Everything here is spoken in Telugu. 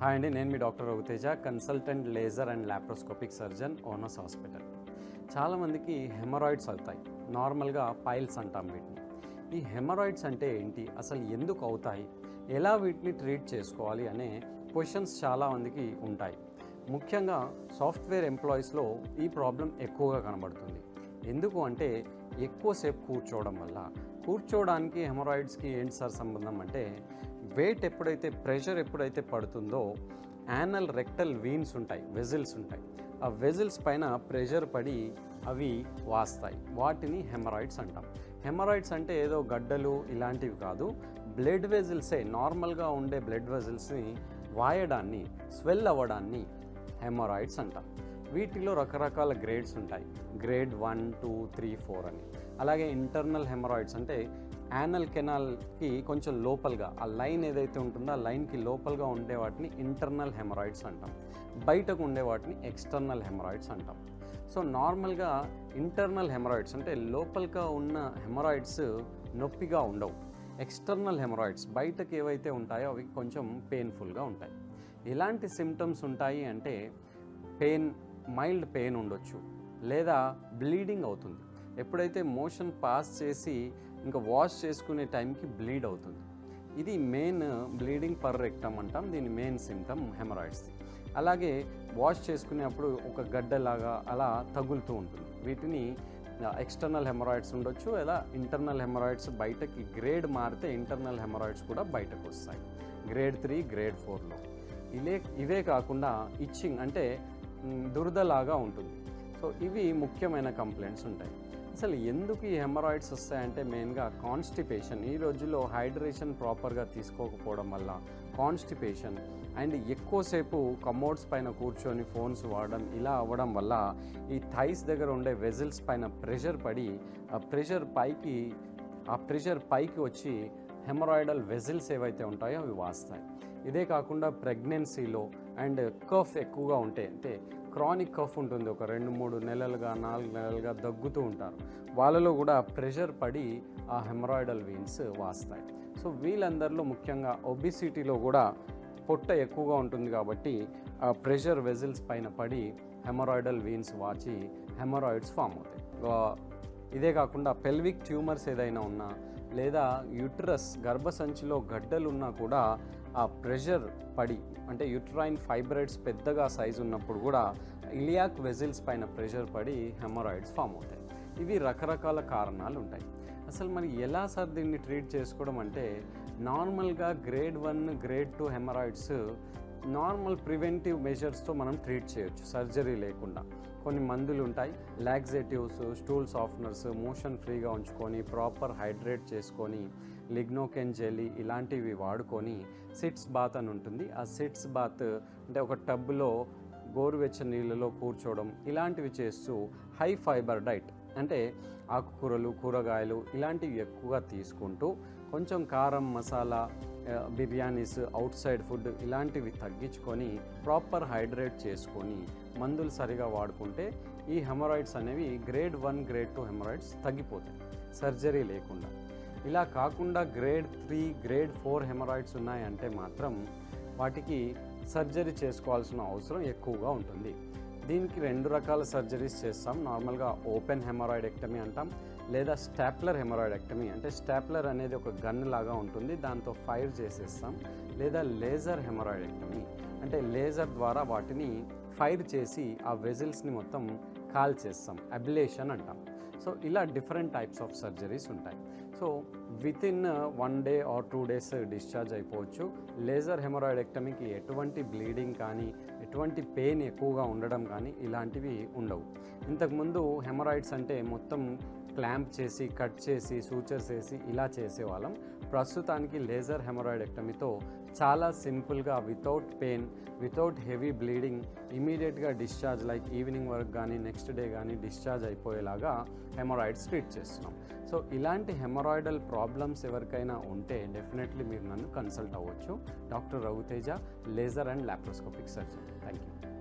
హాయ్ అండి, నేను మీ doctor Raghuteja, consultant laser and laparoscopic surgeon, owners hospital. చాలామందికి హెమరాయిడ్స్ అవుతాయి. నార్మల్గా పైల్స్ అంటాం వీటిని. ఈ హెమరాయిడ్స్ అంటే ఏంటి, అసలు ఎందుకు అవుతాయి, ఎలా వీటిని ట్రీట్ చేసుకోవాలి అనే క్వశ్చన్స్ చాలామందికి ఉంటాయి. ముఖ్యంగా సాఫ్ట్వేర్ ఎంప్లాయీస్లో ఈ ప్రాబ్లం ఎక్కువగా కనబడుతుంది. ఎందుకు అంటే ఎక్కువసేపు కూర్చోవడం వల్ల. కూర్చోవడానికి హెమరాయిడ్స్కి ఏంటి సార్ సంబంధం అంటే, వెయిట్ ఎప్పుడైతే ప్రెషర్ ఎప్పుడైతే పడుతుందో యానల్ రెక్టల్ వీన్స్ ఉంటాయి, వెజిల్స్ ఉంటాయి. ఆ వెజిల్స్ పైన ప్రెషర్ పడి అవి వాస్తాయి. వాటిని హెమరాయిడ్స్ అంటాం. హెమరాయిడ్స్ అంటే ఏదో గడ్డలు ఇలాంటివి కాదు, బ్లడ్ వెజిల్సే, నార్మల్గా ఉండే బ్లడ్ వెజిల్స్ని వాయడాన్ని, స్వెల్ అవ్వడాన్ని హెమరాయిడ్స్ అంటాం. వీటిలో రకరకాల గ్రేడ్స్ ఉంటాయి. గ్రేడ్ 1, 2, 3, 4 అని. అలాగే ఇంటర్నల్ హెమరాయిడ్స్ అంటే యానల్ కెనాల్కి కొంచెం లోపలగా ఆ లైన్ ఏదైతే ఉంటుందో ఆ లైన్కి లోపలగా ఉండే వాటిని ఇంటర్నల్ హెమరాయిడ్స్ అంటాం. బయటకు ఉండే వాటిని ఎక్స్టర్నల్ హెమరాయిడ్స్ అంటాం. సో నార్మల్గా ఇంటర్నల్ హెమరాయిడ్స్ అంటే లోపలగా ఉన్న హెమరాయిడ్స్ నొప్పిగా ఉండవు. ఎక్స్టర్నల్ హెమరాయిడ్స్ బయటకు ఏవైతే ఉంటాయో అవి కొంచెం పెయిన్ఫుల్గా ఉంటాయి. ఎలాంటి సిమ్టమ్స్ ఉంటాయి అంటే మైల్డ్ పెయిన్ ఉండొచ్చు, లేదా బ్లీడింగ్ అవుతుంది. ఎప్పుడైతే మోషన్ పాస్ చేసి ఇంకా వాష్ చేసుకునే టైంకి బ్లీడ్ అవుతుంది. ఇది మెయిన్ బ్లీడింగ్ పర్ రెక్టమ్ అంటాం. దీని మెయిన్ సిమ్టమ్ హెమరాయిడ్స్. అలాగే వాష్ చేసుకునేప్పుడు ఒక గడ్డలాగా అలా తగులుతూ ఉంటుంది. వీటిని ఎక్స్టర్నల్ హెమరాయిడ్స్ ఉండొచ్చు, లేదా ఇంటర్నల్ హెమరాయిడ్స్. బయటకి గ్రేడ్ మారితే ఇంటర్నల్ హెమరాయిడ్స్ కూడా బయటకు వస్తాయి, గ్రేడ్ 3, గ్రేడ్ 4లో. ఇవే కాకుండా ఇచ్చింగ్ అంటే దురదలాగా ఉంటుంది. సో ఇవి ముఖ్యమైన కంప్లైంట్స్ ఉంటాయి. అసలు ఎందుకు ఈ హెమరాయిడ్స్ వస్తాయంటే మెయిన్గా కాన్స్టిపేషన్. ఈ రోజుల్లో హైడ్రేషన్ ప్రాపర్గా తీసుకోకపోవడం వల్ల కాన్స్టిపేషన్ అండ్ ఎక్కువసేపు కమోడ్స్ పైన కూర్చొని ఫోన్స్ వాడడం, ఇలా అవ్వడం వల్ల ఈ థైస్ దగ్గర ఉండే వెజిల్స్ పైన ప్రెషర్ పడి ఆ ప్రెషర్ పైకి వచ్చి హెమరాయిడల్ వెజిల్స్ ఏవైతే ఉంటాయో అవి వాస్తాయి. ఇదే కాకుండా ప్రెగ్నెన్సీలో అండ్ కఫ్ ఎక్కువగా ఉంటే, అంటే క్రానిక్ కఫ్ ఉంటుంది, ఒక 2-3 నెలలుగా 4 నెలలుగా దగ్గుతూ ఉంటారు, వాళ్ళలో కూడా ప్రెషర్ పడి ఆ హెమరాయిడల్ వీన్స్ వాస్తాయి. సో వీళ్ళందరిలో ముఖ్యంగా ఒబిసిటీలో కూడా పొట్ట ఎక్కువగా ఉంటుంది కాబట్టి ఆ ప్రెషర్ వెజిల్స్ పైన పడి హెమరాయిడల్ వీన్స్ వాచి హెమరాయిడ్స్ ఫామ్ అవుతాయి. ఇదే కాకుండా పెల్విక్ ట్యూమర్స్ ఏదైనా ఉన్నా, లేదా యూట్రస్ గర్భసంచిలో గడ్డలు ఉన్నా కూడా ఆ ప్రెషర్ పడి, అంటే యూట్రైన్ ఫైబ్రాయిడ్స్ పెద్దగా సైజు ఉన్నప్పుడు కూడా ఇలియాక్ వెజిల్స్ పైన ప్రెషర్ పడి హెమరాయిడ్స్ ఫామ్ అవుతాయి. ఇవి రకరకాల కారణాలు ఉంటాయి. అసలు మరి ఎలా సార్ దీన్ని ట్రీట్ చేసుకోవడం అంటే, నార్మల్గా grade 1, grade 2 haemorrhoids normal preventive మెజర్స్తో మనం ట్రీట్ చేయొచ్చు, సర్జరీ లేకుండా. కొన్ని మందులు ఉంటాయి, లాక్సేటివ్స్, స్టూల్ సాఫ్ట్నర్స్, మోషన్ ఫ్రీగా ఉంచుకొని ప్రాపర్ హైడ్రేట్ చేసుకొని లిగ్నోకెన్ జెల్లీ ఇలాంటివి వాడుకొని సిట్స్ బాత్ అని ఉంటుంది. ఆ సిట్స్ బాత్ అంటే ఒక టబ్లో గోరువెచ్చని నీళ్ళలో కూర్చోవడం, ఇలాంటివి చేస్తూ హై ఫైబర్ డైట్ అంటే ఆకుకూరలు, కూరగాయలు ఇలాంటివి ఎక్కువగా తీసుకుంటూ కొంచెం కారం, masala, biryanis, out side food ఇలాంటివి తగ్గించుకొని ప్రాపర్ హైడ్రేట్ చేసుకొని మందులు సరిగా వాడుకుంటే ఈ హెమరాయిడ్స్ అనేవి గ్రేడ్ 1, గ్రేడ్ 2 హెమరాయిడ్స్ తగ్గిపోతాయి సర్జరీ లేకుండా. ఇలా కాకుండా గ్రేడ్ 3, గ్రేడ్ 4 హెమరాయిడ్స్ ఉన్నాయంటే మాత్రం వాటికి సర్జరీ చేసుకోవాల్సిన అవసరం ఎక్కువగా ఉంటుంది. దీనికి 2 రకాల సర్జరీస్ చేస్తాం. నార్మల్గా ఓపెన్ హెమరాయిడెక్టమీ అంటాం, లేదా స్టాప్లర్ హెమరాయిడెక్టమీ. అంటే స్టాప్లర్ అనేది ఒక గన్ లాగా ఉంటుంది, దాంతో ఫైర్ చేసేస్తాం. లేదా లేజర్ హెమరాయిడెక్టమీ అంటే లేజర్ ద్వారా వాటిని ఫైర్ చేసి ఆ వెజిల్స్ని మొత్తం కాల్చేస్తాం, అబ్లేషన్ అంటాం. సో ఇలా డిఫరెంట్ టైప్స్ ఆఫ్ సర్జరీస్ ఉంటాయి. So within 1 day or 2 days discharge అయిపోవచ్చు. లేజర్ హెమరాయిడెక్టమీకి ఎటువంటి బ్లీడింగ్ కానీ, ఎటువంటి పెయిన్ ఎక్కువగా ఉండడం కానీ ఇలాంటివి ఉండవు. ఇంతకుముందు హెమరాయిడ్స్ అంటే మొత్తం క్లాంప్ చేసి, కట్ చేసి, సూచర్స్ వేసి ఇలా చేసేవాళ్ళం. ప్రస్తుతానికి లేజర్ హెమరాయిడెక్టమీతో చాలా సింపుల్గా, without pain, without heavy bleeding, ఇమీడియట్గా డిశ్చార్జ్, లైక్ ఈవినింగ్ వరకు కానీ నెక్స్ట్ డే కానీ డిశ్చార్జ్ అయిపోయేలాగా హెమరాయిడ్స్ ట్రీట్ చేస్తున్నాం. సో ఇలాంటి హెమరాయిడల్ ప్రాబ్లమ్స్ ఎవరికైనా ఉంటే డెఫినెట్లీ మీరు నన్ను కన్సల్ట్ అవ్వచ్చు. Doctor Raghuteja, laser and laparoscopic surgeon. Thank you.